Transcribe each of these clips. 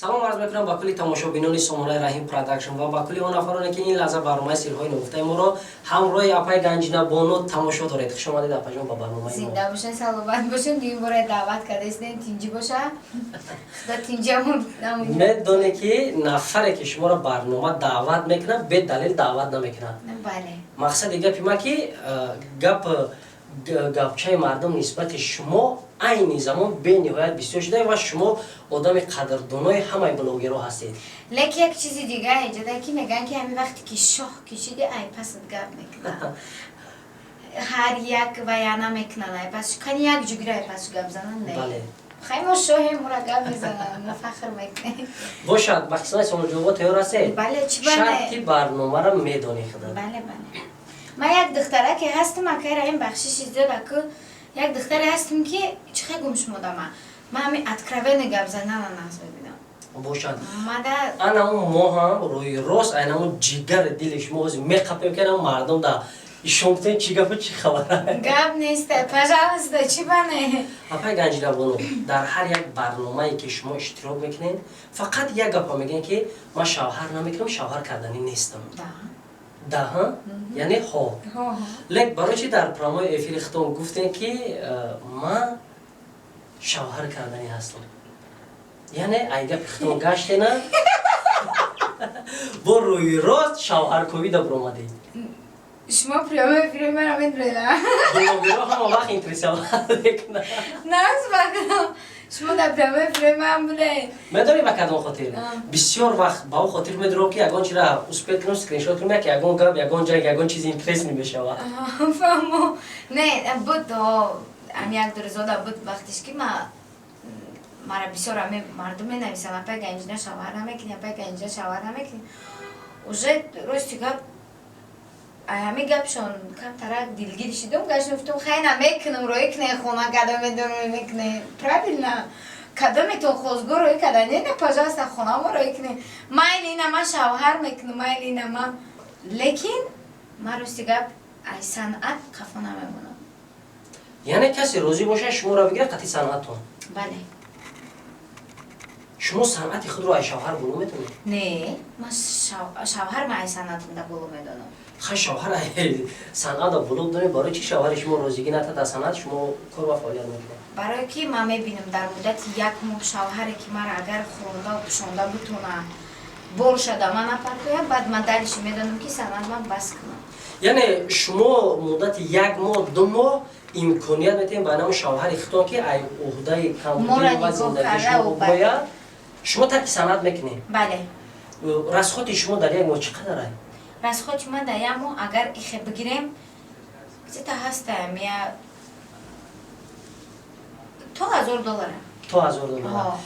سلام عرض میکنم با کلی تماشابینان سامانه رحیم پروداکشن و با کلی اون افرادی که این لحظه برنامه سیرهای نگفته ما رو همراه اپای گنجینه بانو تماشا دارید. خوش آمدید اپا جان با برنامه ما. زنده باشین، سلامت باشین. دیگه برای دعوت کرده استین تینجی باشه. خدا تینجیمون میدونه که نفری که شما رو برنامه دعوت میکنه به دلیل دعوت نمیکنه. بله. مقصد گپی ما که گپچه مردم نسبت شما عین زمان به نهایت بسیار شده و شما آدم قدردانای همه بلاگرها هستید. لیکن یک چیزی دیگه ایجاده که میگن که همین وقتی که شاه کشیدی ای پس گپ میکنه. هر یک ویانا میکنن ای پس کنی یک جوگیره ای پس گپ زنن نه. بله. خیلی ما شاهیم را گپ میزنن مفخر میکنیم. باشد بخشنای سوال جواب تیار هستید؟ بله چی بله؟ شرطی برنامه را میدانی خدا. بله بله. ما یک دختره که هستم اگر این بخشش داده که یک دختره هستم که چخه گمش مودم ما همین اتکروه گپ زنن ناز ببینم. باشد. مادر انا اون ما هم روی راست انا اون جگر دلش موز میقپیم که مردم دا شومتن چی گپ چی خبره؟ گپ نیست پژالست چی بنه؟ اپای گنجینه بانو در هر یک برنامه‌ای که شما اشتراک میکنین فقط یک گپ میگن که ما شوهر نمیکنم شوهر کردنی نیستم. ده یعنی ها. لیک برای چی در پرامای افیل ختم گفتن که ما شوهر کردنی هستم. یعنی ایگه ختم گشته نه با روی راست شوهر کوی دا برامده. شما پرامای فیلم من میدونم. بلاگرها هم وقت اینترسی کنه. نه اسمع شما در پرامای فیلم من بوده. میدونی با کدوم خاطر؟ بسیار وقت با او خاطر میدونم که یگان چیزا اسپیت کنم اسکرین شات کنم که یگان گپ یگان جنگ یگان چیزی اینترس نمیشه وا. فهمو. نه بود ام یک درزاده بود وقتیش که مرا بسیار همه مردم نویسن اپای گنجینه شوهر نمیکنی اپای گنجینه شوهر نمیکنی. اوجه راستی گپ همه گپشون کم ترک دلگیر شدم گشت گفتم خیلی نمیکنم روی کنه خونه کدام دارم میکنه پرابیل نه کدام تو خوزگو روی کدام نه پاجاست خونه ما روی کنه مایلی نه ما شوهر میکنم مایلی نه ما لیکن ما راستی گپ ای صنعت خفه نمیمونم. یعنی کسی روزی باشه شما را بگیره قطعی صنعتتون. بله. شما صنعت خود رو ای شوهر بلو میتونید؟ نه ما شوهر ما ای صنعتم دا بلو میدونم. خیلی شوهر صنعت دا بلو داره برای چی شوهر شما روزیگی نتا در صنعت شما کار و فعالیت میکنه؟ برای که ما میبینم در مدت یک ماه شوهری که مرا اگر خونده و پوشانده بتونه بول شده من نپرکویم بعد من دلش میدونم که صنعت من بس کنم. یعنی شما مدت یک ماه دو ماه امکانیت میتین به نام شوهر اختیار که ای عهده کمبودی و زندگی شما باید شما ترک صنعت میکنین؟ بله. رسخوت شما در یک ماه چقدر ای؟ رسخوت من در یک ماه اگر ایخه بگیریم چیتا هستم یا $2,000 $2,000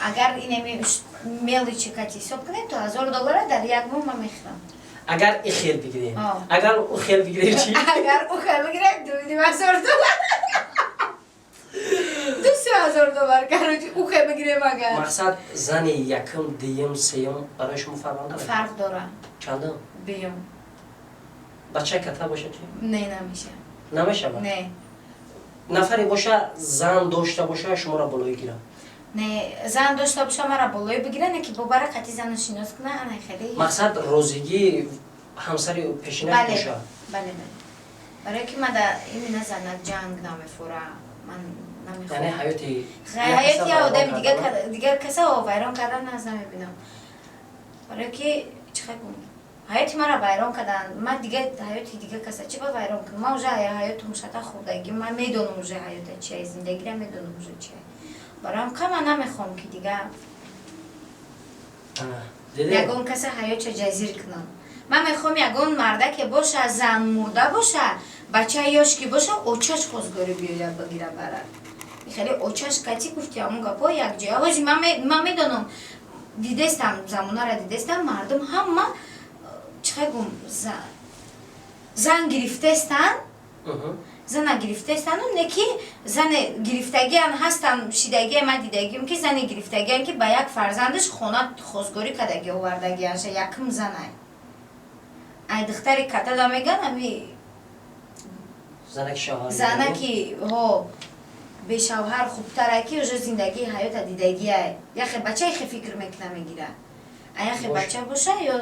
اگر این میلی چکتی حساب کنیم $2,000 در یک ماه من میخرم. اگر این خیل بگیریم اگر او خیل بگیریم چی؟ اگر او خیل بگیریم $2,000 کارو او خیل بگیریم اگر مقصد زن یکم دیم سیم برای شما فرق داره؟ فرق داره. چنده؟ بیم. بچه کتا باشه چی؟ نه نمیشه. نمیشه با؟ نه. نفری باشه زن داشته باشه شما را بالایی گیره؟ نه زن داشته باشه مرا بالایی بگیره نه که ببره قطعی زن شناس کنه انا خیلی مقصد روزگی همسر پیشینه بله. باشه؟ بله بله. برای که من در این نه زنک جنگ نمیفوره من نمیخوام. یعنی حیاتی حیاتی آدم دیگر کسا ویران کردن از نمیبینم. برای که چخه کنم حیاتی مرا ویران کردن من دیگه حیاتی دیگه کسا چی با ویران کنم من اوجه حیات مشتا خوردگی من میدونم اوجه حیات چیه زندگی را میدونم اوجه چیه برام که من نمیخوام که دیگه یگون کسی حیات چه جزیر کنم. من میخوام یگون مرده که باشه زن مرده باشه بچه یاش که باشه اوچش خوزگاری بیاید بگیره برد. خیلی اوچش کتی گفتی همون گپا یک جای آجی من میدونم دیدستم زمانه را دیدستم مردم همه چه گم زن گرفته استن زن گرفته استن نه که زن گرفتگی هم هستن شیدگی من دیدگیم که زن گرفتگی هم که با یک فرزندش خونه خوزگاری کدگی آوردگی هست یکم زن ای دختری کتا دا میگن همی زنک شوهر زنکی ها به شوهر خوبتره که اوجا زندگی حیات دیدگیه یا خیلی بچه خیلی فکر میکنه میگیره ایا خیلی بچه باشه یا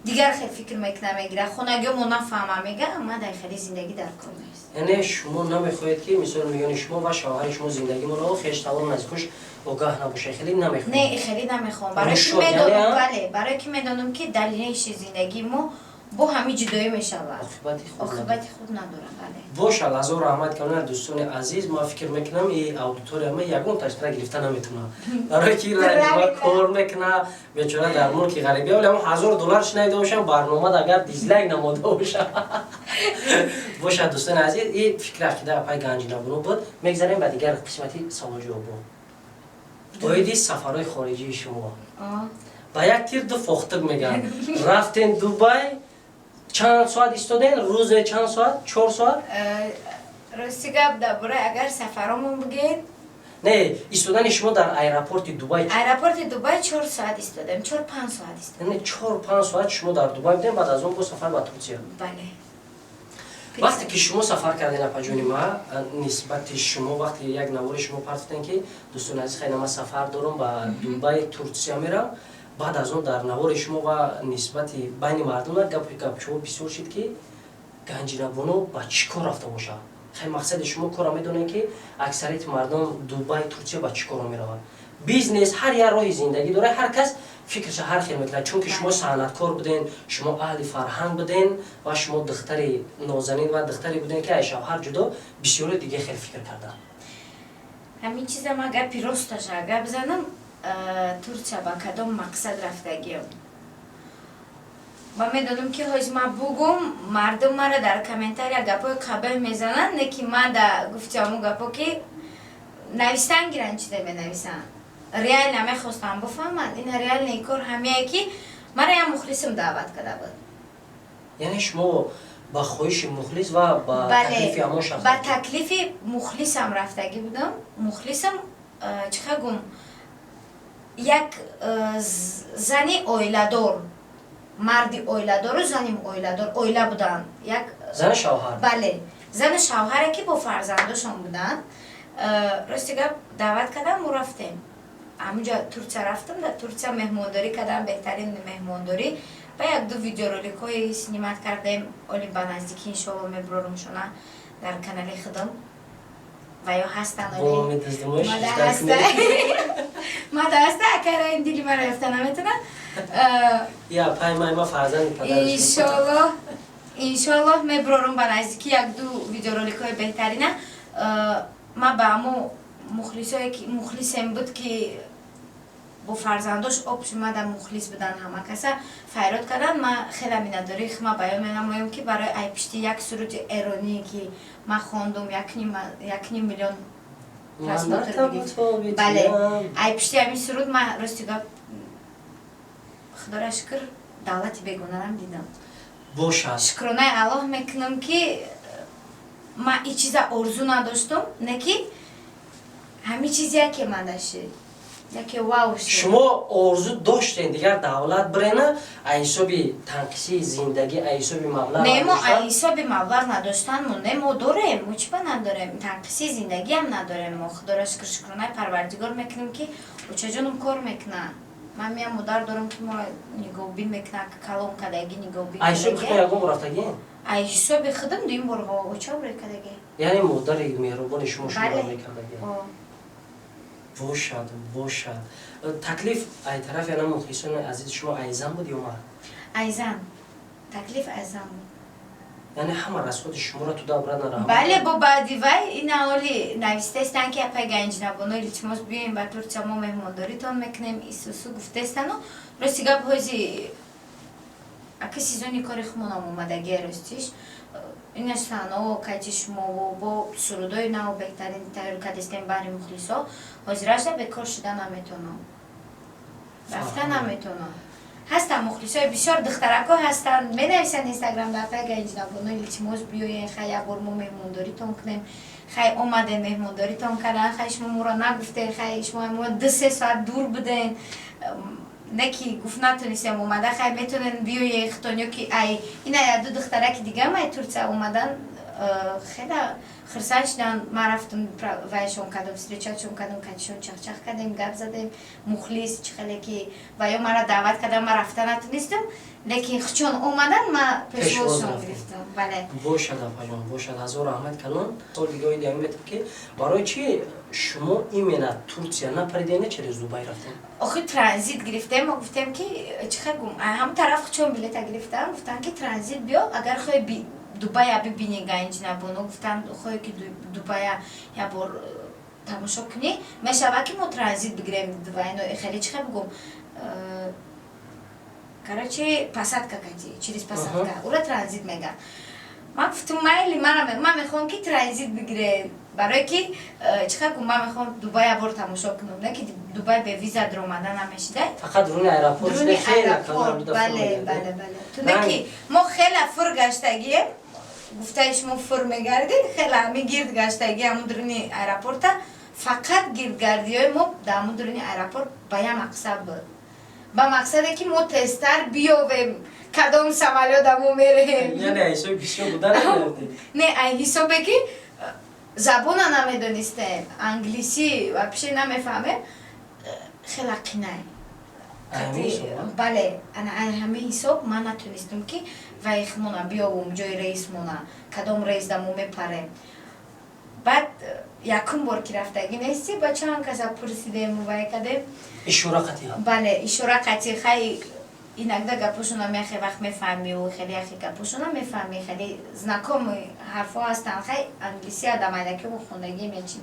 دیگر خیلی فکر میکنه میگیره خونگی مو نفهمه میگه اما در خیلی زندگی در کار نیست یعنی شما نمیخواید که مثلا میگن شما و شوهر شما زندگی ما رو خیشتوار نزدیکش آگاه نباشه خیلی نمیخواید نه خیلی نمیخوام برای که میدونم بله برای که میدونم که دلیلش زندگی ما با همین جدایی میشه عاقبت خود نداره بله باشه لازم رحمت کنه دوستان عزیز ما فکر میکنم این اودیتوریا ما یگون تشتر گرفته نمیتونه برای که رنج کار میکنه بیچاره در ملک غریبی ولی هم $1000 شنیده باشم برنامه اگر دیزلایک نموده باشه باشه دوستان عزیز این فکر عقیده پای گنج نبونو بود میگذاریم به دیگر قسمتی سوال جواب اویدی سفرهای خارجی شما با یک تیر دو فاختگ میگن رفتین دبی چند ساعت ایستادین روز چند ساعت 4 ساعت راستی گپ درباره اگر سفرامون بگید نه ایستادن شما در ایرپورت دبی ایرپورت دبی 4 ساعت ایستادیم 4-5 ساعت ایستادیم یعنی 4-5 ساعت شما در دبی بودین بعد از اون با سفر به ترکیه بله وقتی که شما سفر کردین اپا جون ما نسبت شما وقتی یک نوار شما پرتفتن که دوستان عزیز خیلی ما سفر دارم با دبی ترکیه میرم بعد از اون در نوار شما و نسبت بین مردم گپ شما بسیار شد که گنج نبونو با چی کار رفته باشه خیلی مقصد شما کار میدونن که اکثریت مردم دبی ترکیه با چی کار میروند بیزنس هر یه راه زندگی داره هر کس فکرش هر خیلی میکنه چون که شما صنعتکار بودین شما اهل فرهنگ بودین و شما دختری نازنین و دختری بودین که شوهر جدا بسیار دیگه خیلی فکر کردن همین چیزا ما اگر پیروستش اگر بزنم ترکیه با کدام مقصد رفتگیم و میدونم که هیچ ما بگم مردم مرا در کامنتار یا گپای قبه میزنن نه که من در گفتم گپا که نویستن گیرن چیزی می نویسن ریال نمیخواستم بفهمن این ریال نیکار همیه که مرا یا مخلصم دعوت کرده بود یعنی شما با خواهش مخلص و با تکلیفی همون شخص با تکلیفی مخلصم رفتگی بودم مخلصم چخه گم یک زنی اویلادور مردی اویلادور و زنیم اویلادور اویلا بودن یک زن شوهر بله زن شوهره که با فرزندشون بودن راستی گپ دعوت کردم و رفتیم همونجا ترکیه رفتم در ترکیه مهمانداری کردم بهترین مهمانداری و یک دو ویدیو رولیک های سینمات کردیم اولی با نزدیکی این شما میبرم شونه در کانال خودم و یا هستن اولی ماده هسته اکر این دیلی من رفته نمیتونه یا پای ما فرزند پدرش انشالله میبرم با نزدیکی یک دو ویدیو رولیک های بهترینه ما با همو مخلصیم بود که با فرزنداش آب شما مخلص بودن همه کسا فیرات کردن ما خیلی مینداری ما بیان مینمایم که برای ای پشتی یک سرود ایرانی که ما خواندم 1.5 میلیون پرسناتر بگید بله ای پشتی همین سرود ما راستی گفت خدا را شکر دولتی بگونه هم دیدم باشد شکرانه الله میکنم که ما این چیزا ارزو نداشتم نه که همین چیزی که من داشته یکی واو شد شما ارزو داشتین دیگر دولت برنه ایسابی تنقیسی زندگی ایسابی مبلغ نه ما ایسابی مبلغ نداشتن نه ما داریم ما چی نداریم تنقیسی زندگی هم نداریم ما خدا را شکرانه پروردگار میکنیم که بچه جانم کار میکنه من میام مادر دارم که ما نگاه بین میکنه که کلام کدگی نگاه بین ایسابی خیلی یکم برفتگی ایسابی خودم دویم برها و چه بره کدگی یعنی مادر مهربان شما بله. میکردگی باشد تکلیف ای طرف یعنی مخلصان عزیز شما ایزن بود یا مرد؟ ایزن تکلیف ایزن بود یعنی همه رسولت شما را تو دابره نرم بله با بعدی وای این اولی نوشته استن که اپای گنج نبونه لیچماس بیایم با ترکیه ما مهمانداری تان میکنیم ایسوسو گفته استن و راستی گپ هایزی اکه سیزونی کاری خمونم اومدگی راستیش این استن و کچش ما و با سرودای نو بهترین تغییر کدستیم بری مخلصا هایزی راشته به کار شدن نمیتونم رفتن نمیتونم هستن مخلصای بسیار دخترک ها هستن می نویسن اینستاگرام در اپای گنج نبونه لیچماس بیاین خیلی بار ما مهمانداری تان کنیم خیلی اومده مهمانداری تان کردن خیلی شما مورا نگفته خیلی شما 2-3 ساعت دور بودین نکی گفت نتونستیم اومده خیلی میتونن بیوی اختانیو که ای این دو دخترک دیگه ما ترکیه اومدن خیلی خرسان شدن ما رفتم وایشون کردم استریچاشون کردم کاتشون چخ کردیم گپ زدیم مخلص چخاله کی و یا مرا دعوت کردم ما رفتن نتونستم لیکن چون اومدن ما پیشوازشون گرفتم بله باشه دفعه باشه هزار رحمت کلان سال دیگه ایده میتونم که برای چی شما ایمنا ترکیه نپریدین چرا دبی رفتین آخه ترانزیت گرفتم و گفتم که چخه گم هم طرف چون بلیط گرفتم گفتن که ترانزیت بیا اگر خواهی دبی ببینی گنج نبونو گفتن خواهی که دبی یا بار تماشا کنی میشه که ما ترانزیت بگیریم دبی خیلی چخه بگم короче посадка через посадка ура транзит меган من گفتم مایلی من میخوام که ترانزیت بگیره برای که چقدر من میخوام دبی بار تماشا کنم نه که دبی به ویزا در اومدن نمیشه فقط رون ایرپورت رون ایرپورت بله تو که ما خیلی فر گشتگی گفتهش ما فر میگردیم خیلی همی گرد گشتگی همون درون ایرپورت فقط گردگردی های ما در همون درون ایرپورت به یه مقصد بود با مقصده که ما تستر بیاویم کدام سمالیات همو میرهیم یعنی حساب بیشتر بودن نمیدونی نه این حسابه که زبان نمیدونستیم انگلیسی و پیش نمیفهمه خیلی قنای بله انا همه حساب من نتونستم که وایخمونا بیاوم جای رئیس مونا کدام رئیس دمو میپره بعد یکم بار که رفتگی نیستی بچه هم کسا پرسیدیم و کدیم اشاره قطعی بله اشاره قطعی خیلی اینک دا گپوشونا میخی وقت میفهمی و خیلی اخی گپوشونا میفهمی خیلی زنکم حرفا هستن خیلی انگلیسی آدم ایدکی و خوندگی میچین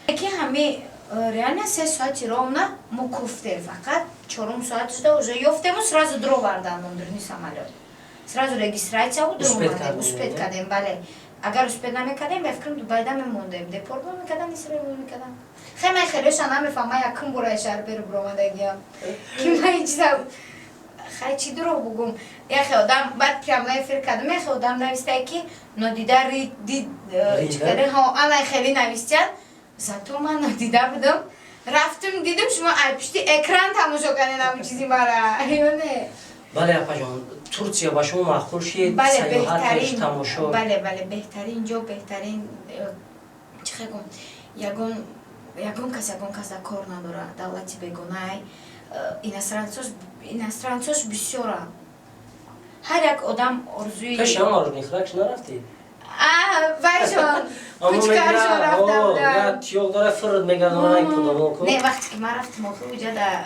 که همه реально 3 ساعتی رو اونا مکفته فقط 4 ساعت شده و یافتیم و сразу درو بردن اندرنی самолет сразу регистрация و درو اومدیم اسپید کردیم بله اگر اسپید نمیکردیم بفکرم دوبایده میموندیم دیپورت میکردن اسرائیل میکردن خیلیش نمیفهمم یکم برای شهر بره برآمدگیم که من این چیزا خیلی چی درو بگم یه آدم بعد پیامه فکر کردم یه آدم نوشته که ندیده دید چکره ها الان خیلی نوشتن زاتو من ندیده بودم رفتم دیدم شما پشتی اکران تماشا کردین همون چیزی برای یا نه بله اپا جان ترکیه با شما معقول شید سیاحتش تماشا بله بهترین جا بهترین چه گم یگون کس کار نداره دولتی بگونای اینسترانسوش بسیاره هر یک آدم ارزوی کش هم آرزو نیخرکش نرفتی؟ وایشون کچکارشون رفته بودم یا تیوگ داره فرد میگردم رای پودم کن نه وقتی که من رفتم آخه اونجا در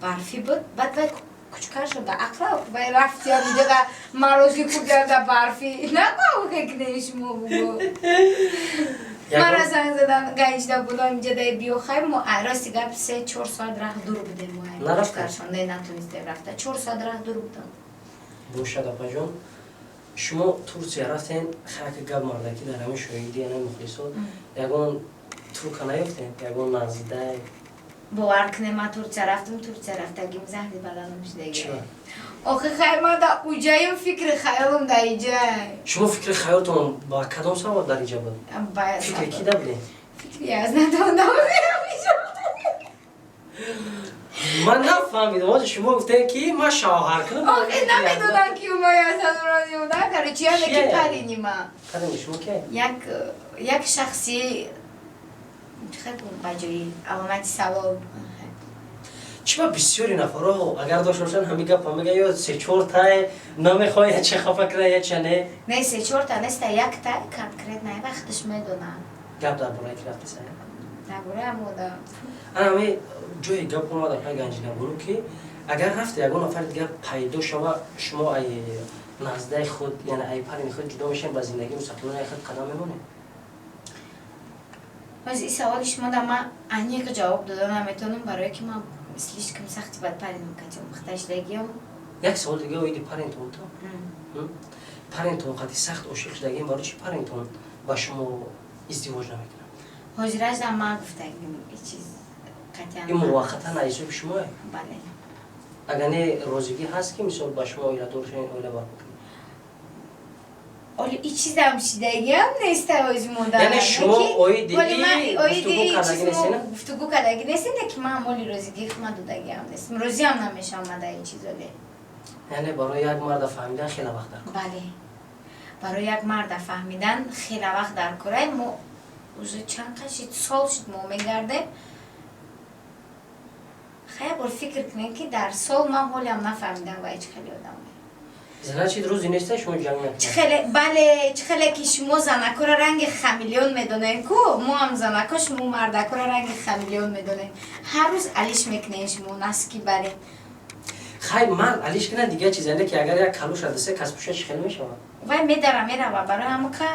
برفی بود بعد وای کچکار شد در اقلا وای رفتی هم اینجا در مروزی خوب در برفی نگاه که نشمو بگو من را زنگ زدن گنجده بودم اینجا در بیو خیلی ما راستی گفت 3-4 ساعت راه دور بودیم نرفتم؟ نه نتونستیم رفته 4 ساعت راه دور بودم باشد اپا جان شما ترکیه رفتین خیلی گب مردکی در همه شهیدی همه مخلصات یکون ترک نیفتین یکون نزده باور کنه من ترکیه رفتگیم زهدی بدنم شده چرا؟ آخه خیلی من در اوجایم فکر خیالم در اینجا شما فکر خیالتون با کدام سواد در اینجا بود؟ فکر کی ده بودین؟ فکری از نداندم من نفهمیدم واجه شما گفتین که ما شوهر کنم آخه نمیدونم که اون باید اصلا رازی بودن کاری چیه که پرینی من کدام شما که؟ یک شخصی خیلی بجایی علامت سوال چرا بسیاری نفرها اگر داشت باشن همین گپ هم میگن یا 3-4 تای نمیخوای چه خفه کرده یا چه نه نه 3-4 تا نیست یک تای کنکریت نه وقتش میدونم گپ در برای که رفتی سعی در برای همودا همه جای گپ اومد پای گنجینه برو که اگر رفتی یگان نفر دیگه پیدا شما شما ای نزده خود یعنی ای پرین خود جدا میشین با زندگی مستقلانه خود قدم میمونه باز این سوال شما در من انی که جواب دادن نمیتونم برای که من مثلیش کم سختی باید پرین میکنم مختش دگیم یک سوال دیگه ویدی پرینتون تو پرینتون قدی سخت عاشق شدگیم برای چی پرینتون با شما ازدواج نمیکنم حاضرش در من گفتگیم این چیز قطعا این موقتا نایزو به شما بله اگر نه روزگی هست که مثال با شما اویلا دور شدین اویلا بار بکنید اولی این چیز هم شدگی هم نیست از مدن یعنی شما اویدی گفتگو کردگی نیستیم که من اولی روزگی خمه دودگی هم نیستم روزی هم نمیشه آمده این چیز اولی یعنی برای یک مرد فهمیدن خیلی وقت در بله برای یک مرد فهمیدن خیلی وقت در کره ما уже چند قشید سال شد ما میگردیم خیلی بار فکر کنیم که در سال من حالی هم نفهمیدم و هیچ خیلی آدم زنه چی روزی نیسته شما جنگ نکنید؟ بله چه خیلی که شما زنکو را رنگ خمیلیون میدونین کو ما هم زنکو شما مردکو را رنگ خمیلیون میدونین هر روز علیش میکنین شما نسکی برین خیلی من علیش کنه دیگه چیزنده که اگر یک کلوش دسته کس پوشش خیلی میشه وای میدارم میره برای همه که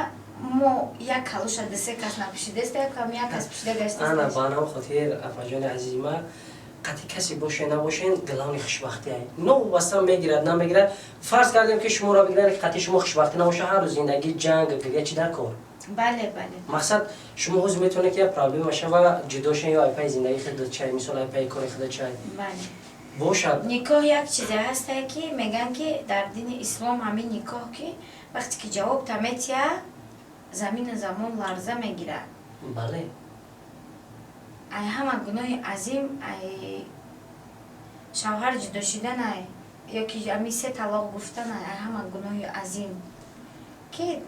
ما یک کلوش دسته کس نپوشیده است یک کس پوشیده گشته است انا بانم خاطر افاجان عزیز ما قطعی کسی باشه نباشین دلانی خوشبختی ای نو واسه میگیرد نمیگیرد فرض کردیم که شما را بگیرن که قطعی شما خوشبختی نباشه هر روز زندگی جنگ دیگه چی در کار بله بله مقصد شما روز میتونه که پرابلم باشه و جداشین یا پای زندگی خودت چای مثلا پای کار خودت چای بله باشد نکاح یک چیزی هست که میگن که در دین اسلام همین نکاح که وقتی که جواب تمیتیا زمین زمان لرزه میگیره بله ای همه گناه عظیم ای شوهر جدا شدن ای یا که امی سه طلاق گفتن ای همه گناه عظیم که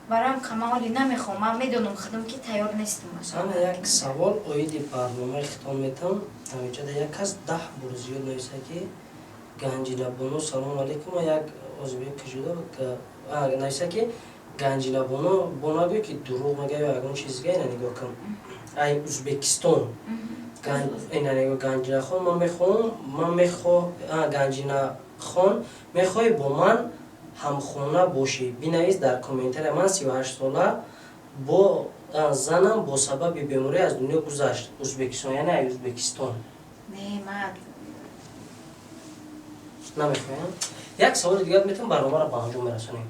برایم کمالی نمیخوام من میدونم خودم که تیار نیستم انا یک سوال اوید برنامه ختم میتم همینجا یک کس 10 برزیو نویسه که گنجی لبانو سلام علیکم یک ازبک کجودا که نویسه که گنجی لبانو بوناگو که دروغ میگه یا اون چیزی نه نگاه کن ای ازبکستان این نگاه گنجی خان من میخوام گنجی خان میخوای با من همخونه باشی بنویس در کامنتر من 38 ساله با زنم با سبب بیماری از دنیا گذشت ازبکستان یعنی ازبکستان نه مرد نمیخوایم یک سوال دیگه میتونم برنامه را به انجام برسونیم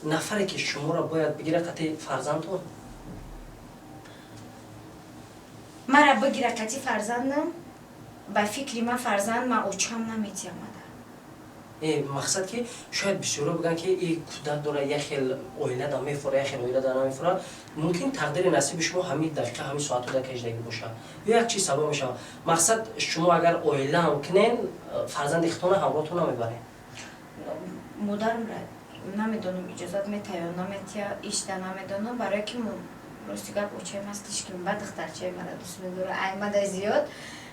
نفری که شما را باید بگیره قطعی فرزندتون مرا بگیره قطعی فرزندم به فکری من فرزند من اوچم نمیتیم مقصد که شاید بسیارا بگن که این کودک داره یک خیل اویله دا میفوره یک خیل اویله دا نمیفوره ممکن تقدیر نصیب شما همین دقیقه همین ساعت و دقیقه باشه یا یک چیز سبب میشه مقصد شما اگر اویله هم کنین فرزند اختون همراهتون نمیبرین مادرم را نمیدونم اجازت میته یا نمیته ایشته نمیدونم برای که راستی گپ اوچه هستش که بعد دخترچه مرا دوست میداره احمد زیاد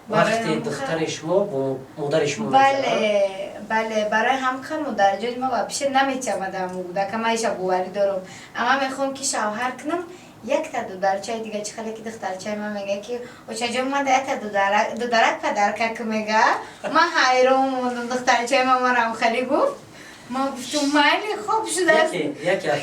وقتی دختر شما با مادر شما بله برای هم که مادر جای ما با پیش نمیتیم آدم بوده که من ایشا بواری دارم اما میخوام که شوهر کنم یک تا دخترچه دیگه چه خیلی که دخترچه من میگه که اوچه جان من ده تا دخترک پدر که میگه من حیران موندم دخترچه من هم خیلی گفت ما گفتم مایلی خوب شده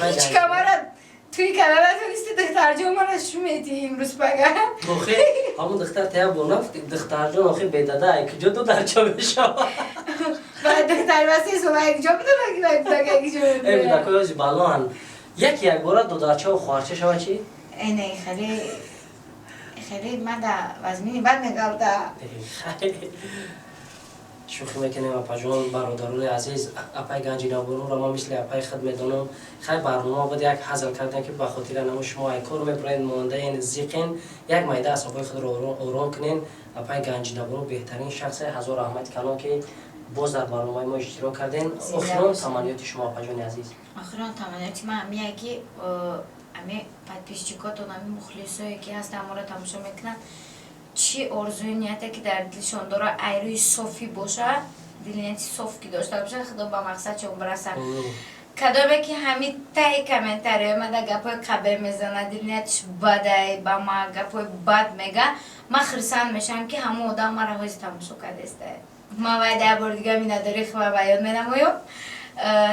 هیچ کمرد توی کلمه تو نیستی دختر جان من شو میتی امروز بگم آخه همون دختر تیا بونفت دختر جان آخه بیداده یک جا دو درچه بشه بعد دختر واسه سوما یک جا بده یک جا بده ای بیدا کویازی بالان یک بار دو درچه و خوارچه شوه چی؟ اینه خیلی من در وزمینی بد نگالده شوخی میکنیم اپا جان برادران عزیز اپای گنجی نبونو را ما مثل اپای خود میدونم خیلی برنامه بود یک حاصل کردن که بخاطر نمو شما ای کار میبرین مانده این زیقین یک مایده اصابای خود رو آرام کنین اپای گنجی نبونو بهترین شخص هزار رحمت کنان که باز در برنامه ما اشتراک کردین آخران تمنیات شما اپا جان عزیز آخران تمنیات من همیه که همی پادپیشچیکاتون همی مخلصایی که هست اما را تماشا میکنن چی آرزوی نیته که در دلشون داره ایروی صافی باشه دلنیتی صاف که داشته باشه خدا با مقصد چون برسن کدامه که همین تای کامنتاری اومده گپای قبه میزنه دلنیتش بده با ما گپای بد میگه من خرسان میشم که همه آدم مرا هایز تماشا کرده است ما باید یه بار دیگه می نداری خواهی بیان مینمویم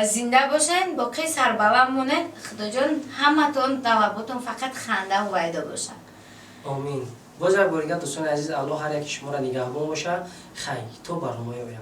زنده باشین باقی سربلند مونین خدا جان همه تون طلباتون فقط خنده و وعده باشه آمین باز یک بار دیگه دوستان عزیز الله هر یک شما را نگهبان باشه خیر تو برنامه